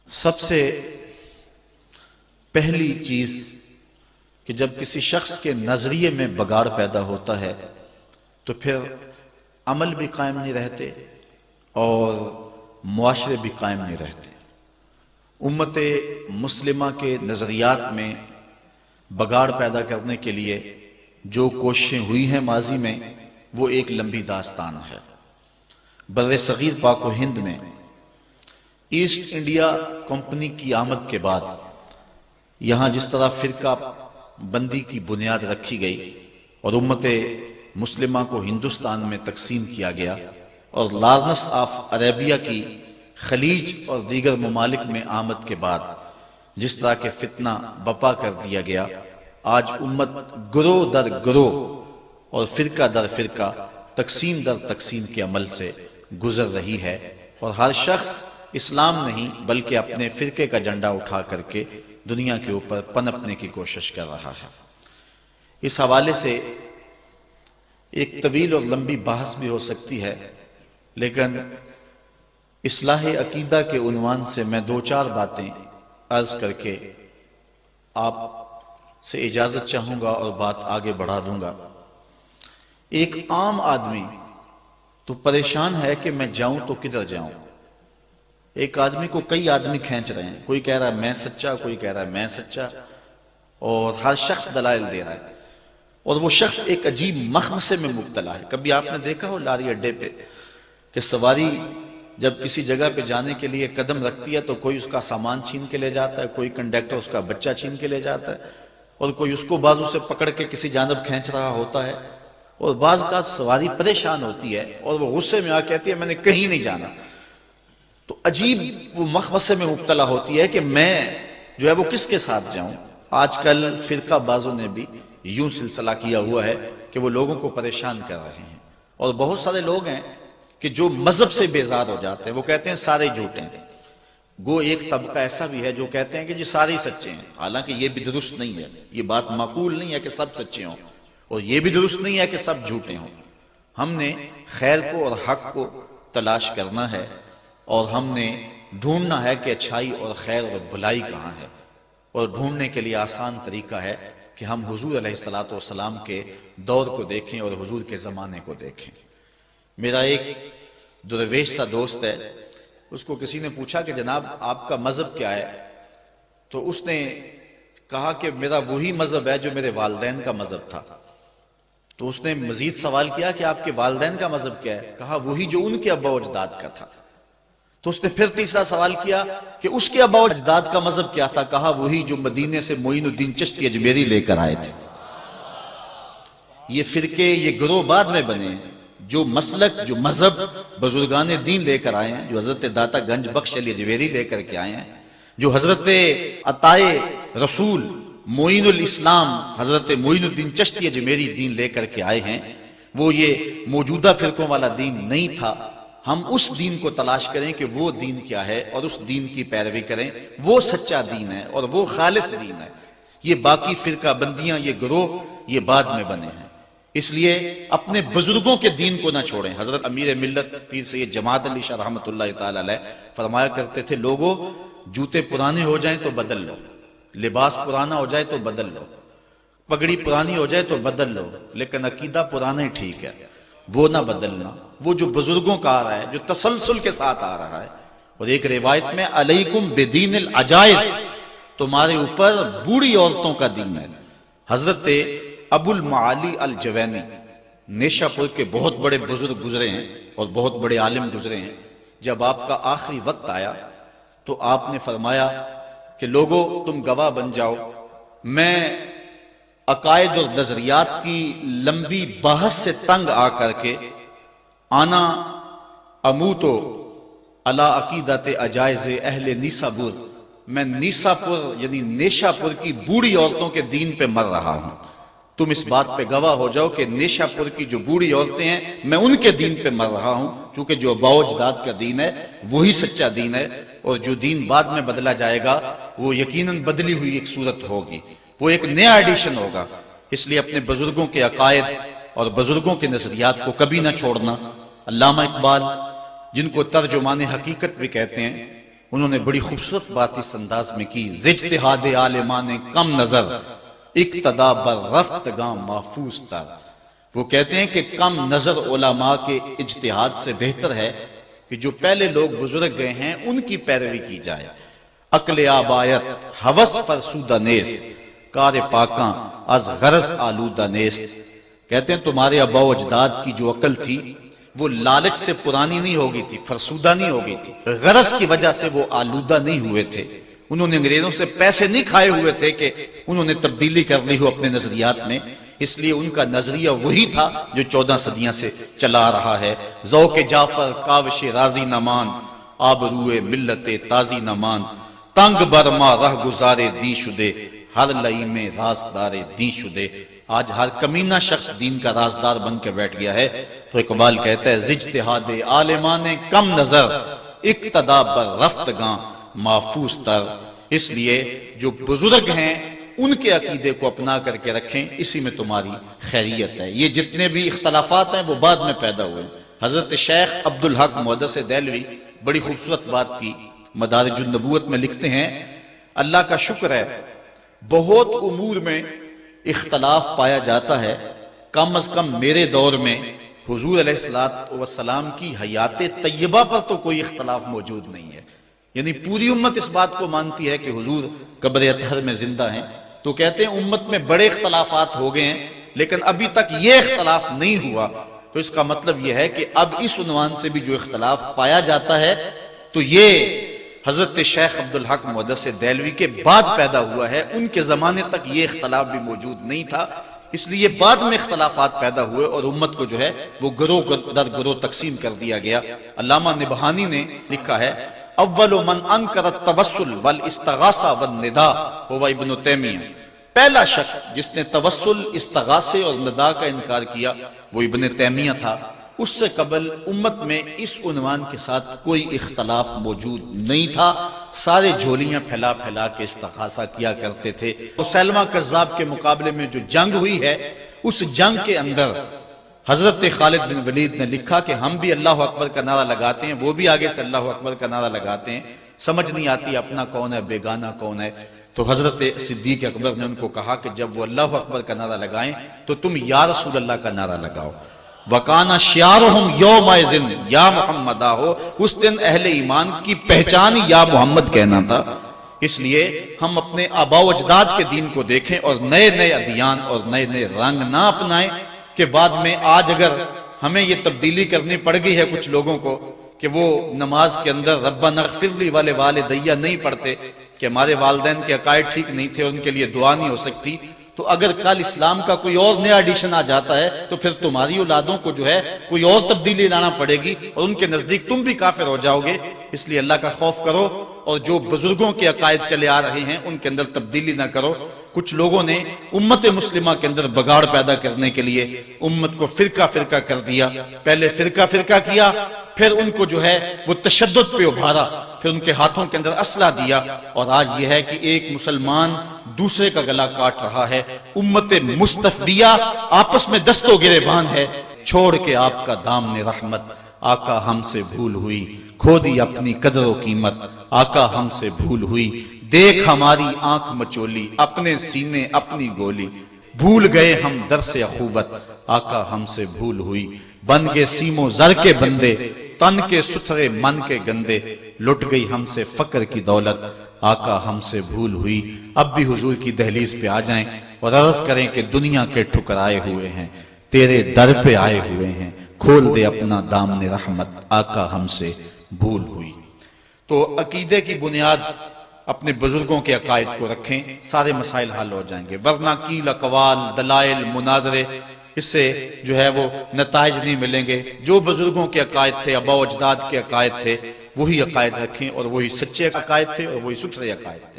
سب سے پہلی چیز کہ جب کسی شخص کے نظریے میں بگاڑ پیدا ہوتا ہے تو پھر عمل بھی قائم نہیں رہتے اور معاشرے بھی قائم نہیں رہتے۔ امت مسلمہ کے نظریات میں بگاڑ پیدا کرنے کے لیے جو کوششیں ہوئی ہیں ماضی میں، وہ ایک لمبی داستان ہے۔ بر صغیر پاک و ہند میں ایسٹ انڈیا کمپنی کی آمد کے بعد یہاں جس طرح فرقہ بندی کی بنیاد رکھی گئی اور امت مسلمہ کو ہندوستان میں تقسیم کیا گیا اور لارنس آف عربیہ کی خلیج اور دیگر ممالک میں آمد کے بعد جس طرح کے فتنہ بپا کر دیا گیا، آج امت گروہ در گروہ اور فرقہ در فرقہ تقسیم در تقسیم کے عمل سے گزر رہی ہے، اور ہر شخص اسلام نہیں بلکہ اپنے فرقے کا جھنڈا اٹھا کر کے دنیا کے اوپر پنپنے کی کوشش کر رہا ہے۔ اس حوالے سے ایک طویل اور لمبی بحث بھی ہو سکتی ہے، لیکن اصلاح عقیدہ کے عنوان سے میں دو چار باتیں عرض کر کے آپ سے اجازت چاہوں گا اور بات آگے بڑھا دوں گا۔ ایک عام آدمی تو پریشان ہے کہ میں جاؤں تو کدھر جاؤں۔ ایک آدمی کو کئی آدمی کھینچ رہے ہیں، کوئی کہہ رہا ہے میں سچا، کوئی کہہ رہا ہے میں سچا، اور ہر شخص دلائل دے رہا ہے، اور وہ شخص ایک عجیب مخمصے میں مبتلا ہے۔ کبھی آپ نے دیکھا ہو لاری اڈے پہ کہ سواری جب کسی جگہ پہ جانے کے لیے قدم رکھتی ہے تو کوئی اس کا سامان چھین کے لے جاتا ہے، کوئی کنڈکٹر اس کا بچہ چھین کے لے جاتا ہے، اور کوئی اس کو بازو سے پکڑ کے کسی جانب کھینچ رہا ہوتا ہے، اور بعض کا سواری پریشان ہوتی ہے اور وہ غصے میں آ کہتی ہے میں نے کہیں نہیں جانا، تو عجیب وہ مخمصے میں مبتلا ہوتی ہے کہ میں جو ہے وہ کس کے ساتھ جاؤں۔ آج کل فرقہ بازوں نے بھی یوں سلسلہ کیا ہوا ہے کہ وہ لوگوں کو پریشان کر رہے ہیں، اور بہت سارے لوگ ہیں کہ جو مذہب سے بیزار ہو جاتے ہیں، وہ کہتے ہیں سارے جھوٹے ہیں۔ گو ایک طبقہ ایسا بھی ہے جو کہتے ہیں کہ جی سارے ہی سچے ہیں، حالانکہ یہ بھی درست نہیں ہے، یہ بات معقول نہیں ہے کہ سب سچے ہوں، اور یہ بھی درست نہیں ہے کہ سب جھوٹے ہوں۔ ہم نے خیر کو اور حق کو تلاش کرنا ہے، اور ہم نے ڈھونڈنا ہے کہ اچھائی اور خیر اور بھلائی کہاں ہے، اور ڈھونڈنے کے لیے آسان طریقہ ہے کہ ہم حضور علیہ السلام کے دور کو دیکھیں اور حضور کے زمانے کو دیکھیں۔ میرا ایک درویش سا دوست ہے، اس کو کسی نے پوچھا کہ جناب آپ کا مذہب کیا ہے، تو اس نے کہا کہ میرا وہی مذہب ہے جو میرے والدین کا مذہب تھا۔ تو اس نے مزید سوال کیا کہ آپ کے والدین کا مذہب کیا ہے، کہا وہی جو ان کے ابا و اجداد کا تھا۔ تو اس نے پھر تیسرا سوال کیا کہ اس کے ابا و اجداد کا مذہب کیا تھا، کہا وہی جو مدینے سے معین الدین چشتی اجمیری لے کر آئے تھے۔ یہ فرقے، یہ گروہ بعد میں بنے ہیں، جو مسلک، جو مذہب بزرگان دین لے کر آئے ہیں، جو حضرت داتا گنج بخش علی اجمیری لے کر کے آئے ہیں، جو حضرت عطائے رسول معین الاسلام حضرت معین الدین چشتی اجمیری دین لے کر کے آئے ہیں، وہ یہ موجودہ فرقوں والا دین نہیں تھا۔ ہم اس دین کو تلاش کریں کہ وہ دین کیا ہے اور اس دین کی پیروی کریں، وہ سچا دین ہے اور وہ خالص دین ہے۔ یہ باقی فرقہ بندیاں، یہ گروہ، یہ بعد میں بنے ہیں۔ اس لیے اپنے بزرگوں کے دین کو نہ چھوڑیں۔ حضرت امیر ملت پیر سید جماعت علی شاہ رحمۃ اللہ تعالی علیہ فرمایا کرتے تھے، لوگوں جوتے پرانے ہو جائیں تو بدل لو، لباس پرانا ہو جائے تو بدل لو، پگڑی پرانی ہو جائے تو بدل لو، لیکن عقیدہ پرانا ہی ٹھیک ہے، وہ نہ بدلنا۔ وہ جو بزرگوں کا آ رہا ہے، جو تسلسل کے ساتھ آ رہا ہے۔ اور ایک روایت میں علیکم بدین العجائز، تمہارے اوپر بوڑھی عورتوں کا دین ہے۔ حضرت ابو المعالی الجوینی نیشہ پور کے بہت بڑے بزرگ گزرے ہیں اور بہت بڑے عالم گزرے ہیں۔ جب آپ کا آخری وقت آیا تو آپ نے فرمایا کہ لوگوں تم گواہ بن جاؤ، میں عقائد اور نظریات کی لمبی بحث سے تنگ آ کر کے آنا اموتو علی عقیدت عجائز اہل نیسابور، میں نیساپور یعنی نیشہ پور کی بوڑھی عورتوں کے دین پہ مر رہا ہوں۔ تم اس بات پہ گواہ ہو جاؤ کہ نیشہ پور کی جو بوڑھی عورتیں ہیں میں ان کے دین پہ مر رہا ہوں، کیونکہ جو ابا و اجداد کا دین ہے وہی سچا دین ہے، اور جو دین بعد میں بدلا جائے گا وہ یقیناً بدلی ہوئی ایک صورت ہوگی، وہ ایک نیا ایڈیشن ہوگا۔ اس لیے اپنے بزرگوں کے عقائد اور بزرگوں کے نظریات کو کبھی نہ چھوڑنا۔ علامہ اقبال، جن کو ترجمان حقیقت بھی کہتے ہیں، انہوں نے بڑی خوبصورت بات اس انداز میں کی، اجتہاد عالمان کم نظر اقتدا بر رفتگاں محفوظ تر۔ وہ کہتے ہیں کہ کم نظر علماء کے اجتہاد سے بہتر ہے کہ جو پہلے لوگ بزرگ گئے ہیں ان کی پیروی کی جائے۔ عقل آبایت ہوس فرسودہ نیست، کار پاکاں از غرض آلودہ نیست۔ کہتے ہیں تمہارے آباء و اجداد کی جو عقل تھی وہ لالچ سے پرانی نہیں ہو گئی تھی، فرسودہ نہیں ہو گئی تھی، غرض کی وجہ سے وہ آلودہ نہیں ہوئے تھے۔ انہوں نے انگریزوں سے پیسے نہیں کھائے ہوئے تھے کہ انہوں نے تبدیلی کر لی ہو اپنے نظریات میں، اس لیے ان کا نظریہ وہی تھا جو 14 صدیاں سے چلا رہا ہے۔ ذوق جعفر کاوش راضی نمان، آبروئے ملت تازی نمان، تنگ برما رہ گزارے دی شدے، ہر لئی میں رازدار دین شدے۔ آج ہر کمینہ شخص دین کا رازدار بن کے بیٹھ گیا ہے۔ تو اقبال کہتا ہے اجتہاد عالمان کم نظر اقتدا بر رفتگاں محفوظ تر۔ اس لیے جو بزرگ ہیں ان کے عقیدے کو اپنا کر کے رکھیں، اسی میں تمہاری خیریت ہے۔ یہ جتنے بھی اختلافات ہیں وہ بعد میں پیدا ہوئے۔ حضرت شیخ عبدالحق محدث دہلوی بڑی خوبصورت بات کی مدارج النبوت میں لکھتے ہیں، اللہ کا شکر ہے بہت امور میں اختلاف پایا جاتا ہے، کم از کم میرے دور میں حضور علیہ السلام کی حیات طیبہ پر تو کوئی اختلاف موجود نہیں ہے۔ یعنی پوری امت اس بات کو مانتی ہے کہ حضور قبر اطہر میں زندہ ہیں۔ تو کہتے ہیں امت میں بڑے اختلافات ہو گئے ہیں لیکن ابھی تک یہ اختلاف نہیں ہوا، تو اس کا مطلب یہ ہے کہ اب اس عنوان سے بھی جو اختلاف پایا جاتا ہے تو یہ حضرت شیخ عبدالحق محدث دہلوی کے بعد پیدا ہوا ہے، ان کے زمانے تک یہ اختلاف بھی موجود نہیں تھا، اس لیے بعد میں اختلافات پیدا ہوئے اور امت کو جو ہے وہ گروہ در گروہ تقسیم کر دیا گیا۔ علامہ نبہانی نے لکھا ہے اول من انکر التوسل والاستغاثہ والنداء هو ابن تیمیہ، پہلا شخص جس نے توسل، استغاثے اور ندا کا انکار کیا وہ ابن تیمیہ تھا۔ اس سے قبل امت میں اس عنوان کے ساتھ کوئی اختلاف موجود نہیں تھا، سارے جھولیاں پھیلا پھیلا کے استغاثہ کیا کرتے تھے۔ مسیلمہ کذاب کے مقابلے میں جو جنگ ہوئی ہے اس جنگ کے اندر حضرت خالد بن ولید نے لکھا کہ ہم بھی اللہ اکبر کا نعرہ لگاتے ہیں، وہ بھی آگے سے اللہ اکبر کا نعرہ لگاتے ہیں، سمجھ نہیں آتی اپنا کون ہے بیگانہ کون ہے۔ تو حضرت صدیق اکبر نے ان کو کہا کہ جب وہ اللہ اکبر کا نعرہ لگائیں تو تم یا رسول اللہ کا نعرہ لگاؤ۔ وَقَانَ شِعَارُهُمْ يَوْمَئِذٍ یا محمد ہو، اس دن اہل ایمان کی پہچان ہی یا محمد کہنا تھا۔ اس لیے ہم اپنے آباء و اجداد کے دین کو دیکھیں اور نئے نئے ادیان اور نئے نئے رنگ نہ اپنائیں کہ بعد میں آج اگر ہمیں یہ تبدیلی کرنی پڑ گئی ہے کچھ لوگوں کو کہ وہ نماز کے اندر ربنا اغفر لی والدیّ نہیں پڑھتے کہ ہمارے والدین کے عقائد ٹھیک نہیں تھے، ان کے لیے دعا نہیں ہو سکتی، تو اگر کل اسلام کا کوئی اور نیا ایڈیشن آ جاتا ہے تو پھر تمہاری اولادوں کو جو ہے کوئی اور تبدیلی لانا پڑے گی اور ان کے نزدیک تم بھی کافر ہو جاؤ گے۔ اس لیے اللہ کا خوف کرو اور جو بزرگوں کے عقائد چلے آ رہے ہیں ان کے اندر تبدیلی نہ کرو۔ کچھ لوگوں نے امت مسلمہ کے اندر بگاڑ پیدا کرنے کے لیے امت کو فرقہ فرقہ کر دیا، پہلے فرقہ فرقہ کیا، پھر ان کو جو ہے وہ تشدد پہ ابھارا، پھر ان کے ہاتھوں کے اندر اسلحہ دیا، اور آج یہ ہے کہ ایک مسلمان دوسرے کا گلا کاٹ رہا ہے۔ امت مصطفیہ آپس میں دست و گریبان ہے، چھوڑ کے آپ کا دامن رحمت، آقا ہم سے بھول ہوئی، کھو دی اپنی قدر و قیمت، آقا ہم سے بھول ہوئی، دیکھ ہماری آنکھ مچولی، اپنے سینے اپنی گولی، بھول گئے ہم درس اخوت، آقا ہم سے بھول ہوئی، بن گئے سیم و زر کے بندے، تن کے ستھرے من کے گندے، لٹ گئی ہم سے فقر کی دولت، آقا ہم سے بھول ہوئی۔ اب بھی حضور کی دہلیز پہ آ جائیں اور عرض کریں کہ دنیا کے ٹھکرائے ہوئے ہیں، تیرے در پہ آئے ہوئے ہیں، کھول دے اپنا دامن رحمت، آقا ہم سے بھول ہوئی۔ تو عقیدے کی بنیاد اپنے بزرگوں کے عقائد کو رکھیں، سارے مسائل حل ہو جائیں گے، ورنہ قیل اقوال، دلائل، مناظرے، اس سے جو ہے وہ نتائج نہیں ملیں گے۔ جو بزرگوں کے عقائد تھے، آباء و اجداد کے عقائد تھے، وہی عقائد رکھیں، اور وہی سچے عقائد تھے اور وہی ستھرے عقائد تھے۔